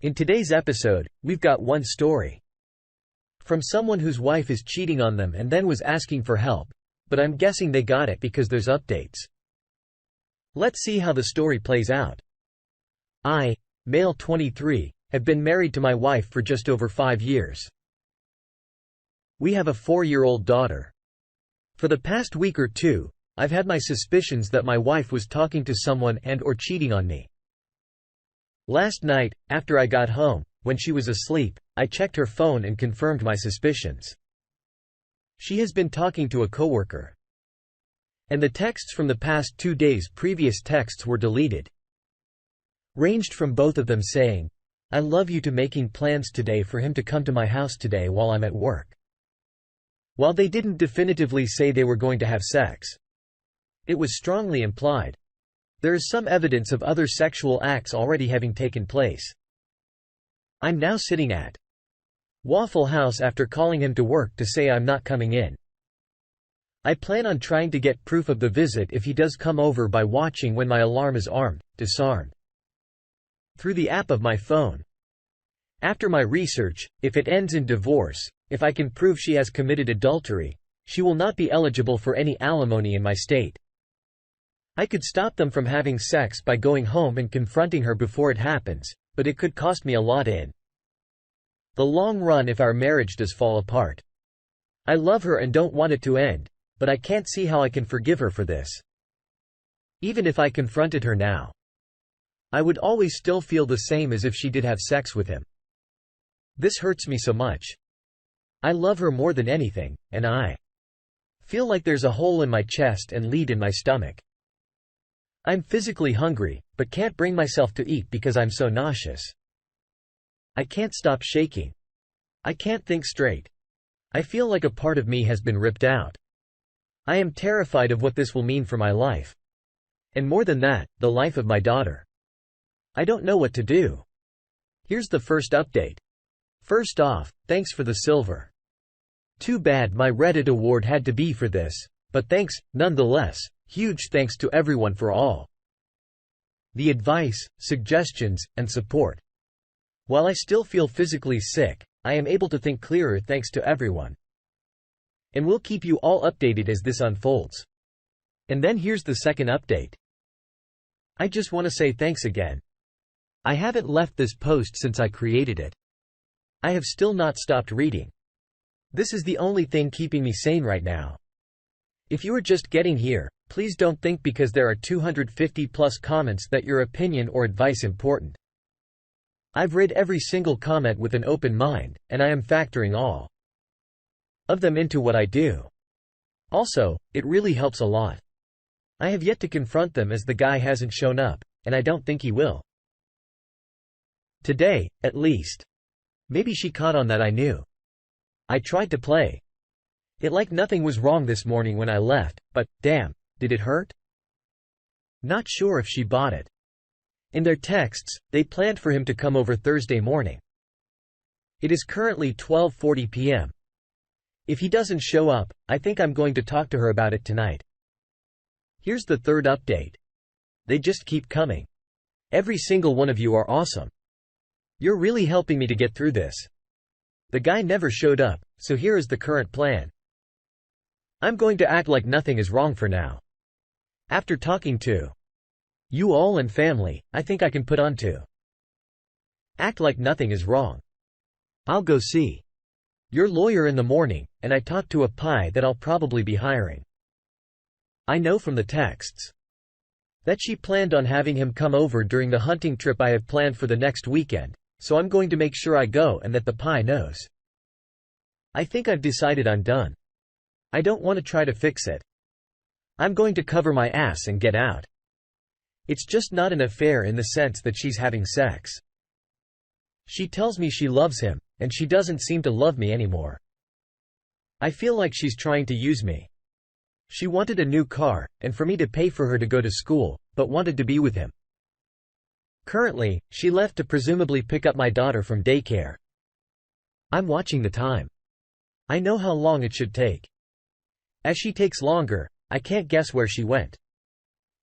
In today's episode, we've got one story from someone whose wife is cheating on them and then was asking for help, but I'm guessing they got it because there's updates. Let's see how the story plays out. I, male 23, have been married to my wife for just over 5 years. We have a 4-year-old daughter. For the past week or two, I've had my suspicions that my wife was talking to someone and/or cheating on me. Last night, after I got home, when she was asleep, I checked her phone and confirmed my suspicions. She has been talking to a coworker. And the texts from the past 2 days' previous texts were deleted. Ranged from both of them saying, "I love you," to making plans today for him to come to my house today while I'm at work. While they didn't definitively say they were going to have sex, it was strongly implied. There is some evidence of other sexual acts already having taken place. I'm now sitting at Waffle House after calling him to work to say I'm not coming in. I plan on trying to get proof of the visit if he does come over by watching when my alarm is disarmed, through the app of my phone. After my research, if it ends in divorce, if I can prove she has committed adultery, she will not be eligible for any alimony in my state. I could stop them from having sex by going home and confronting her before it happens, but it could cost me a lot in the long run if our marriage does fall apart. I love her and don't want it to end, but I can't see how I can forgive her for this. Even if I confronted her now, I would always still feel the same as if she did have sex with him. This hurts me so much. I love her more than anything, and I feel like there's a hole in my chest and lead in my stomach. I'm physically hungry, but can't bring myself to eat because I'm so nauseous. I can't stop shaking. I can't think straight. I feel like a part of me has been ripped out. I am terrified of what this will mean for my life. And more than that, the life of my daughter. I don't know what to do. Here's the first update. First off, thanks for the silver. Too bad my Reddit award had to be for this, but thanks, nonetheless. Huge thanks to everyone for all the advice, suggestions, and support. While I still feel physically sick, I am able to think clearer thanks to everyone. And we'll keep you all updated as this unfolds. And then here's the second update. I just want to say thanks again. I haven't left this post since I created it. I have still not stopped reading. This is the only thing keeping me sane right now. If you are just getting here, please don't think because there are 250 plus comments that your opinion or advice important. I've read every single comment with an open mind, and I am factoring all of them into what I do. Also, it really helps a lot. I have yet to confront them as the guy hasn't shown up, and I don't think he will. Today, at least. Maybe she caught on that I knew. I tried to play it like nothing was wrong this morning when I left, but, damn, did it hurt? Not sure if she bought it. In their texts, they planned for him to come over Thursday morning. It is currently 12:40 p.m. If he doesn't show up, I think I'm going to talk to her about it tonight. Here's the third update. They just keep coming. Every single one of you are awesome. You're really helping me to get through this. The guy never showed up, so here is the current plan. I'm going to act like nothing is wrong for now. After talking to you all and family, I think I can put on to act like nothing is wrong. I'll go see your lawyer in the morning, and I talked to a pie that I'll probably be hiring. I know from the texts that she planned on having him come over during the hunting trip I have planned for the next weekend, so I'm going to make sure I go and that the pie knows. I think I've decided I'm done. I don't want to try to fix it. I'm going to cover my ass and get out. It's just not an affair in the sense that she's having sex. She tells me she loves him, and she doesn't seem to love me anymore. I feel like she's trying to use me. She wanted a new car, and for me to pay for her to go to school, but wanted to be with him. Currently, she left to presumably pick up my daughter from daycare. I'm watching the time. I know how long it should take. As she takes longer, I can't guess where she went.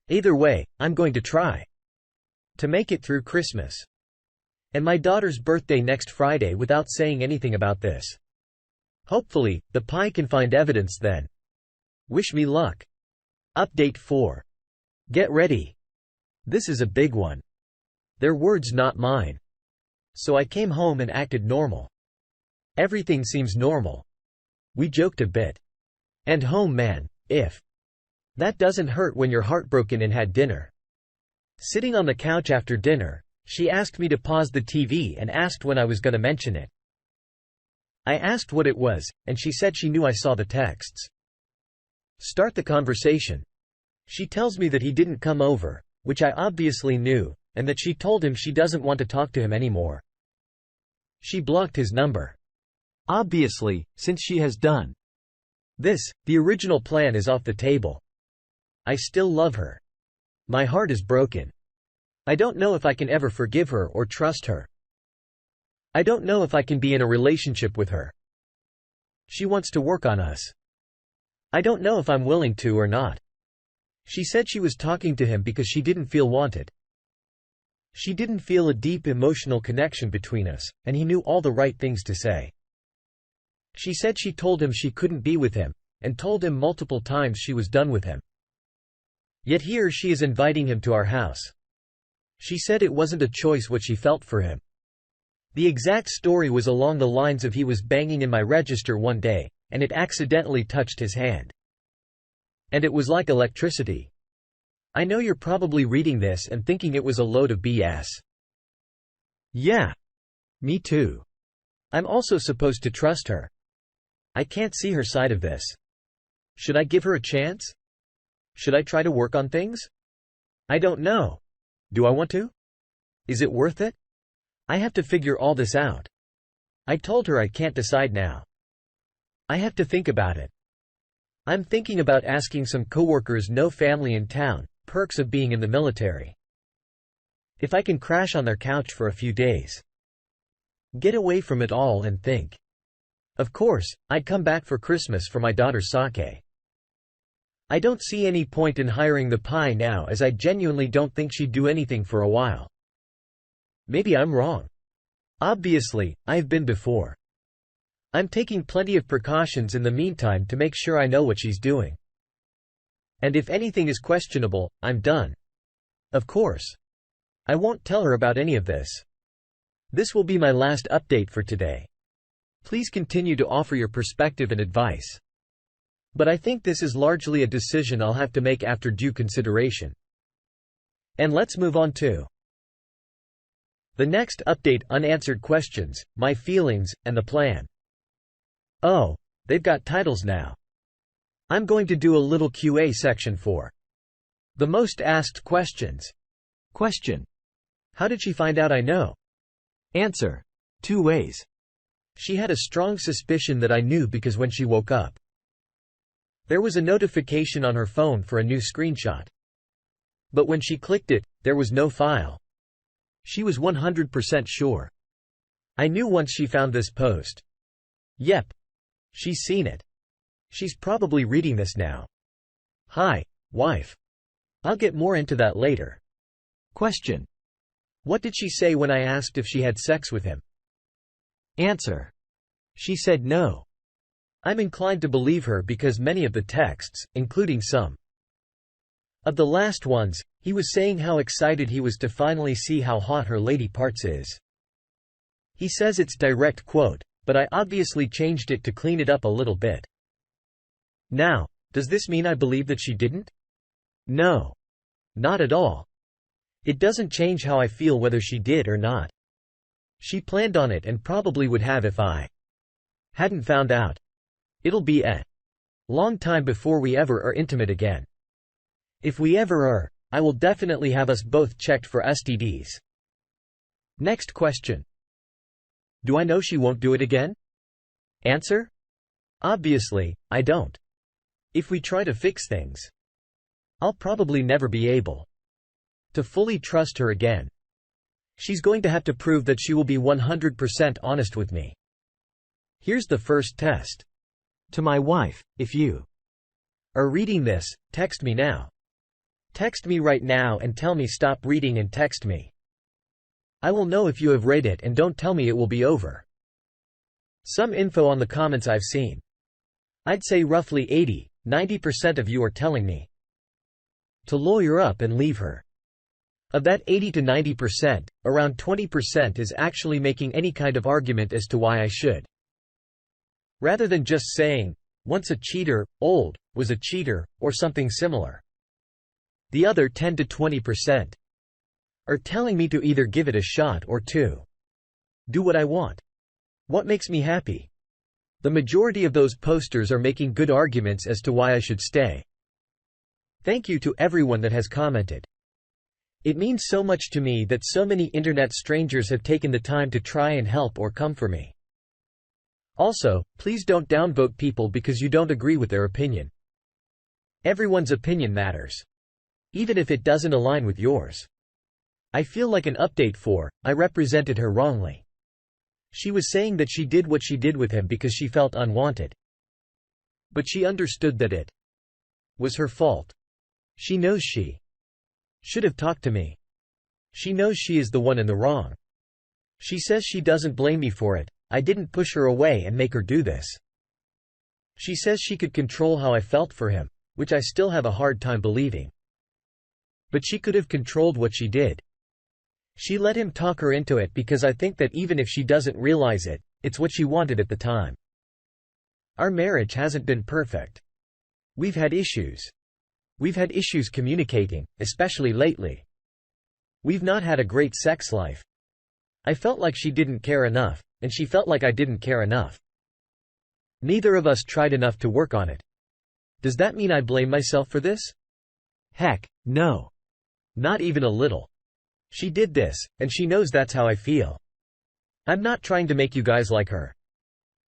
Either way, I'm going to try to make it through Christmas. And my daughter's birthday next Friday without saying anything about this. Hopefully, the Pi can find evidence then. Wish me luck. Update 4. Get ready. This is a big one. Their words, not mine. So I came home and acted normal. Everything seems normal. We joked a bit. And home man, if that doesn't hurt when you're heartbroken and had dinner. Sitting on the couch after dinner, she asked me to pause the TV and asked when I was gonna mention it. I asked what it was, and she said she knew I saw the texts. Start the conversation. She tells me that he didn't come over, which I obviously knew, and that she told him she doesn't want to talk to him anymore. She blocked his number. Obviously, since she has done this, the original plan is off the table. I still love her. My heart is broken. I don't know if I can ever forgive her or trust her. I don't know if I can be in a relationship with her. She wants to work on us. I don't know if I'm willing to or not. She said she was talking to him because she didn't feel wanted. She didn't feel a deep emotional connection between us, and he knew all the right things to say. She said she told him she couldn't be with him, and told him multiple times she was done with him. Yet here she is inviting him to our house. She said it wasn't a choice what she felt for him. The exact story was along the lines of he was banging in my register one day, and it accidentally touched his hand. And it was like electricity. I know you're probably reading this and thinking it was a load of BS. Yeah. Me too. I'm also supposed to trust her. I can't see her side of this. Should I give her a chance? Should I try to work on things? I don't know. Do I want to? Is it worth it? I have to figure all this out. I told her I can't decide now. I have to think about it. I'm thinking about asking some coworkers, no family in town, perks of being in the military. If I can crash on their couch for a few days. Get away from it all and think. Of course, I'd come back for Christmas for my daughter's sake. I don't see any point in hiring the Pi now, as I genuinely don't think she'd do anything for a while. Maybe I'm wrong. Obviously, I've been before. I'm taking plenty of precautions in the meantime to make sure I know what she's doing. And if anything is questionable, I'm done. Of course. I won't tell her about any of this. This will be my last update for today. Please continue to offer your perspective and advice. But I think this is largely a decision I'll have to make after due consideration. And let's move on to the next update: unanswered questions, my feelings, and the plan. Oh, they've got titles now. I'm going to do a little QA section for the most asked questions. Question: how did she find out I know? Answer: 2 ways. She had a strong suspicion that I knew because when she woke up, there was a notification on her phone for a new screenshot. But when she clicked it, there was no file. She was 100% sure. I knew once she found this post. Yep. She's seen it. She's probably reading this now. Hi, wife. I'll get more into that later. Question: what did she say when I asked if she had sex with him? Answer: she said no. I'm inclined to believe her because many of the texts, including some of the last ones, he was saying how excited he was to finally see how hot her lady parts is. He says it's direct quote, but I obviously changed it to clean it up a little bit. Now, does this mean I believe that she didn't? No. Not at all. It doesn't change how I feel whether she did or not. She planned on it and probably would have if I hadn't found out. It'll be a long time before we ever are intimate again. If we ever are, I will definitely have us both checked for STDs. Next question. Do I know she won't do it again? Answer: obviously, I don't. If we try to fix things, I'll probably never be able to fully trust her again. She's going to have to prove that she will be 100% honest with me. Here's the first test. To my wife, if you are reading this, text me now. Text me right now and tell me stop reading and text me. I will know if you have read it, and don't tell me it will be over. Some info on the comments I've seen. I'd say roughly 80–90% of you are telling me to lawyer up and leave her. Of that 80 to 90%, around 20% is actually making any kind of argument as to why I should. Rather than just saying, once a cheater, old, was a cheater, or something similar. The other 10 to 20% are telling me to either give it a shot or to do what I want. What makes me happy? The majority of those posters are making good arguments as to why I should stay. Thank you to everyone that has commented. It means so much to me that so many internet strangers have taken the time to try and help or come for me. Also, please don't downvote people because you don't agree with their opinion. Everyone's opinion matters, even if it doesn't align with yours. I feel like an update for, I represented her wrongly. She was saying that she did what she did with him because she felt unwanted. But she understood that it was her fault. She knows she should have talked to me. She knows she is the one in the wrong. She says she doesn't blame me for it. I didn't push her away and make her do this. She says she could control how I felt for him, which I still have a hard time believing. But she could have controlled what she did. She let him talk her into it because I think that even if she doesn't realize it, it's what she wanted at the time. Our marriage hasn't been perfect. We've had issues. We've had issues communicating, especially lately. We've not had a great sex life. I felt like she didn't care enough, and she felt like I didn't care enough. Neither of us tried enough to work on it. Does that mean I blame myself for this? Heck, no. Not even a little. She did this, and she knows that's how I feel. I'm not trying to make you guys like her.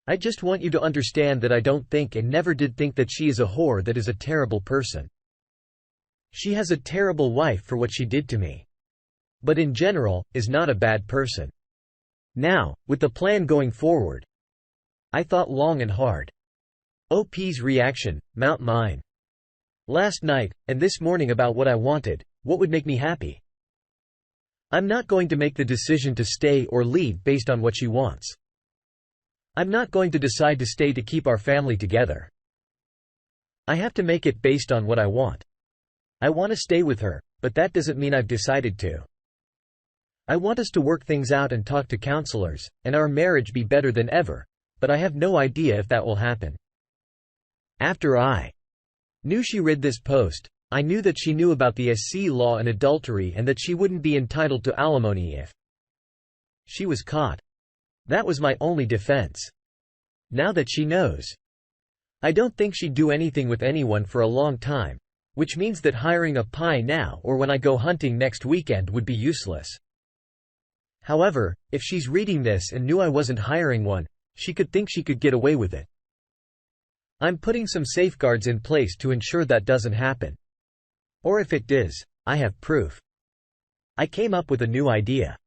I just want you to understand that I don't think and never did think that she is a whore that is a terrible person. She has a terrible wife for what she did to me. But in general, is not a bad person. Now, with the plan going forward, I thought long and hard. OP's reaction, mount mine. Last night, and this morning about what I wanted, what would make me happy. I'm not going to make the decision to stay or leave based on what she wants. I'm not going to decide to stay to keep our family together. I have to make it based on what I want. I want to stay with her, but that doesn't mean I've decided to. I want us to work things out and talk to counselors, and our marriage be better than ever, but I have no idea if that will happen. After I knew she read this post, I knew that she knew about the SC law and adultery and that she wouldn't be entitled to alimony if she was caught. That was my only defense. Now that she knows, I don't think she'd do anything with anyone for a long time, which means that hiring a pie now or when I go hunting next weekend would be useless. However, if she's reading this and knew I wasn't hiring one, she could think she could get away with it. I'm putting some safeguards in place to ensure that doesn't happen. Or if it does, I have proof. I came up with a new idea.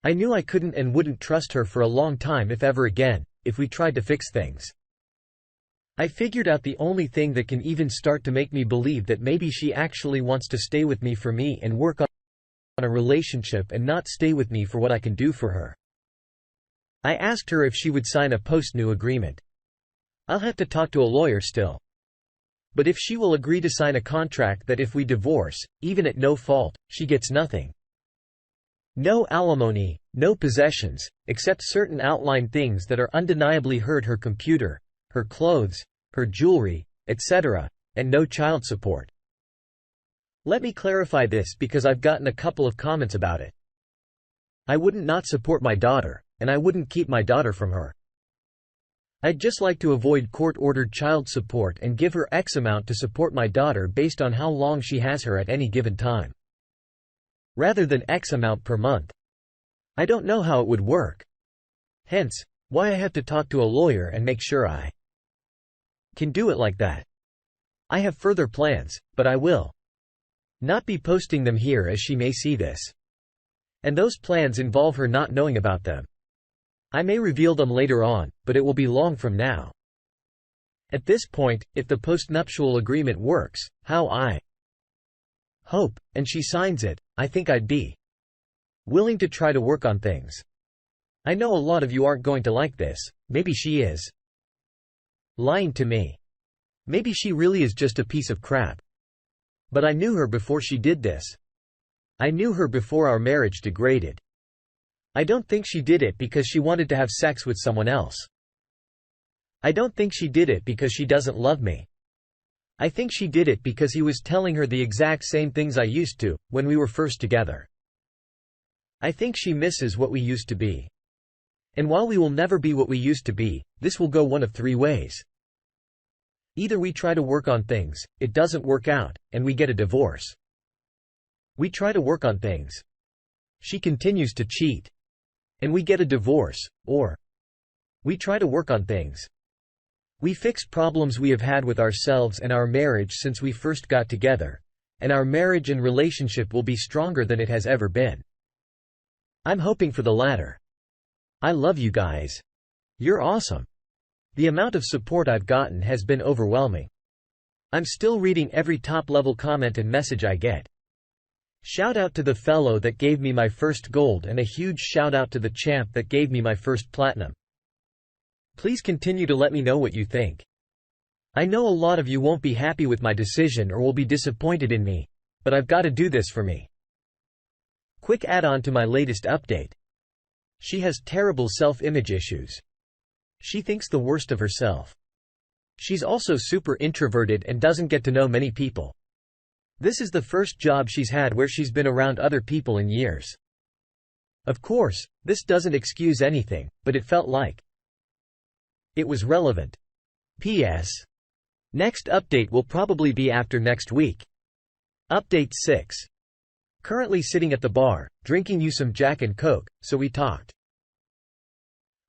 I knew I couldn't and wouldn't trust her for a long time if ever again, if we tried to fix things. I figured out the only thing that can even start to make me believe that maybe she actually wants to stay with me for me and work on a relationship and not stay with me for what I can do for her. I asked her if she would sign a post-new agreement. I'll have to talk to a lawyer still. But if she will agree to sign a contract that if we divorce, even at no fault, she gets nothing. No alimony, no possessions, except certain outlined things that are undeniably hurt her computer, her clothes, her jewelry, etc., and no child support. Let me clarify this because I've gotten a couple of comments about it. I wouldn't not support my daughter, and I wouldn't keep my daughter from her. I'd just like to avoid court-ordered child support and give her X amount to support my daughter based on how long she has her at any given time, rather than X amount per month. I don't know how it would work. Hence, why I have to talk to a lawyer and make sure I can do it like that. I have further plans, but I will not be posting them here as she may see this. And those plans involve her not knowing about them. I may reveal them later on, but it will be long from now. At this point, if the postnuptial agreement works, how I hope, and she signs it, I think I'd be Willing to try to work on things. I know a lot of you aren't going to like this. Maybe she is lying to me. Maybe she really is just a piece of crap. But I knew her before she did this. I knew her before our marriage degraded. I don't think she did it because she wanted to have sex with someone else. I don't think she did it because she doesn't love me. I think she did it because he was telling her the exact same things I used to, when we were first together. I think she misses what we used to be. And while we will never be what we used to be, this will go one of three ways. Either we try to work on things, it doesn't work out, and we get a divorce. We try to work on things. She continues to cheat. And we get a divorce, or we try to work on things. We fix problems we have had with ourselves and our marriage since we first got together, and our marriage and relationship will be stronger than it has ever been. I'm hoping for the latter. I love you guys. You're awesome. The amount of support I've gotten has been overwhelming. I'm still reading every top-level comment and message I get. Shout out to the fellow that gave me my first gold and a huge shout out to the champ that gave me my first platinum. Please continue to let me know what you think. I know a lot of you won't be happy with my decision or will be disappointed in me, but I've got to do this for me. Quick add-on to my latest update. She has terrible self-image issues. She thinks the worst of herself. She's also super introverted and doesn't get to know many people. This is the first job she's had where she's been around other people in years. Of course, this doesn't excuse anything, but it felt like it was relevant. P.S. Next update will probably be after next week. Update 6. Currently sitting at the bar, drinking you some Jack and Coke, so we talked.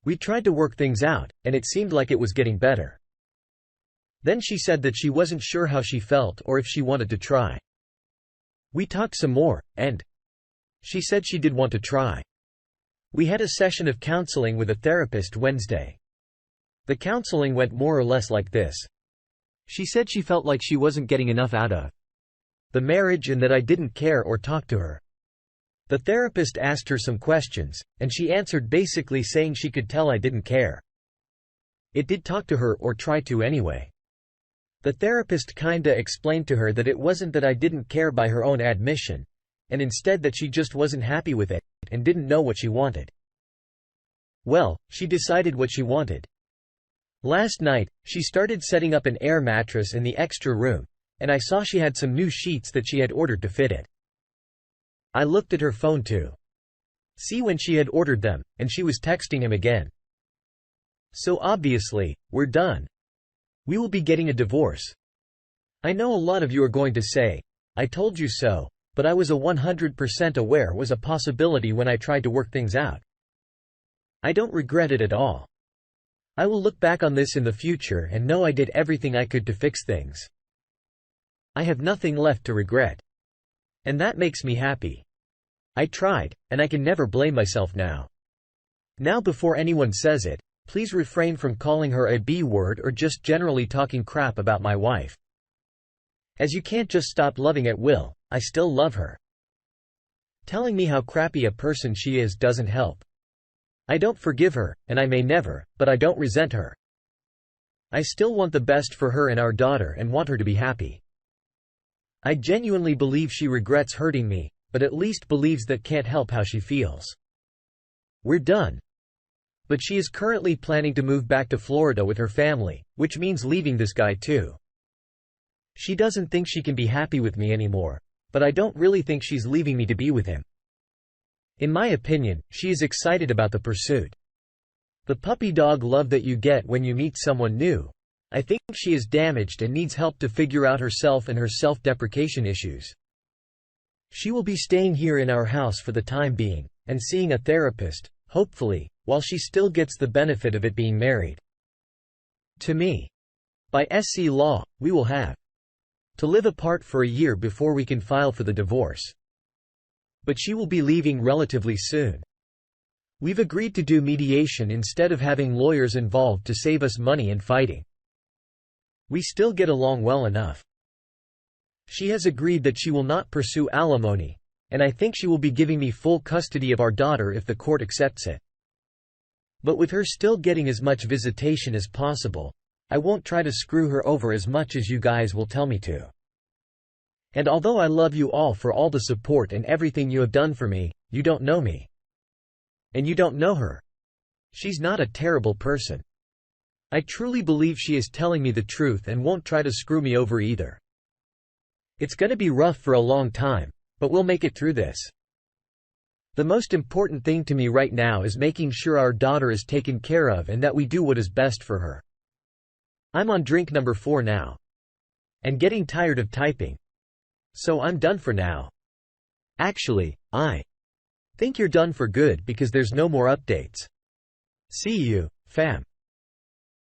We tried to work things out, and it seemed like it was getting better. Then she said that she wasn't sure how she felt or if she wanted to try. We talked some more, and she said she did want to try. We had a session of counseling with a therapist Wednesday. The counseling went more or less like this. She said she felt like she wasn't getting enough out of the marriage and that I didn't care or talk to her. The therapist asked her some questions, and she answered basically saying she could tell I didn't care. It did talk to her or try to anyway. The therapist kinda explained to her that it wasn't that I didn't care by her own admission, and instead that she just wasn't happy with it, and didn't know what she wanted. Well, she decided what she wanted. Last night, she started setting up an air mattress in the extra room, and I saw she had some new sheets that she had ordered to fit it. I looked at her phone to see when she had ordered them, and she was texting him again. So obviously, we're done. We will be getting a divorce. I know a lot of you are going to say, I told you so, but I was 100% aware was a possibility when I tried to work things out. I don't regret it at all. I will look back on this in the future and know I did everything I could to fix things. I have nothing left to regret. And that makes me happy. I tried, and I can never blame myself now. Now before anyone says it, please refrain from calling her a B-word or just generally talking crap about my wife. As you can't just stop loving at will, I still love her. Telling me how crappy a person she is doesn't help. I don't forgive her, and I may never, but I don't resent her. I still want the best for her and our daughter and want her to be happy. I genuinely believe she regrets hurting me, but at least believes that can't help how she feels. We're done. But she is currently planning to move back to Florida with her family, which means leaving this guy too. She doesn't think she can be happy with me anymore, but I don't really think she's leaving me to be with him. In my opinion, she is excited about the pursuit. The puppy dog love that you get when you meet someone new. I think she is damaged and needs help to figure out herself and her self-deprecation issues. She will be staying here in our house for the time being, and seeing a therapist, hopefully, while she still gets the benefit of it being married to me. By SC law, we will have to live apart for a year before we can file for the divorce. But she will be leaving relatively soon. We've agreed to do mediation instead of having lawyers involved to save us money and fighting. We still get along well enough. She has agreed that she will not pursue alimony, And I think she will be giving me full custody of our daughter if the court accepts it. But with her still getting as much visitation as possible, I won't try to screw her over as much as you guys will tell me to. And although I love you all for all the support and everything you have done for me, you don't know me. And you don't know her. She's not a terrible person. I truly believe she is telling me the truth and won't try to screw me over either. It's gonna be rough for a long time, but we'll make it through this. The most important thing to me right now is making sure our daughter is taken care of and that we do what is best for her. I'm on drink number 4 now. And getting tired of typing. So I'm done for now. Actually, I think you're done for good because there's no more updates. See you, fam.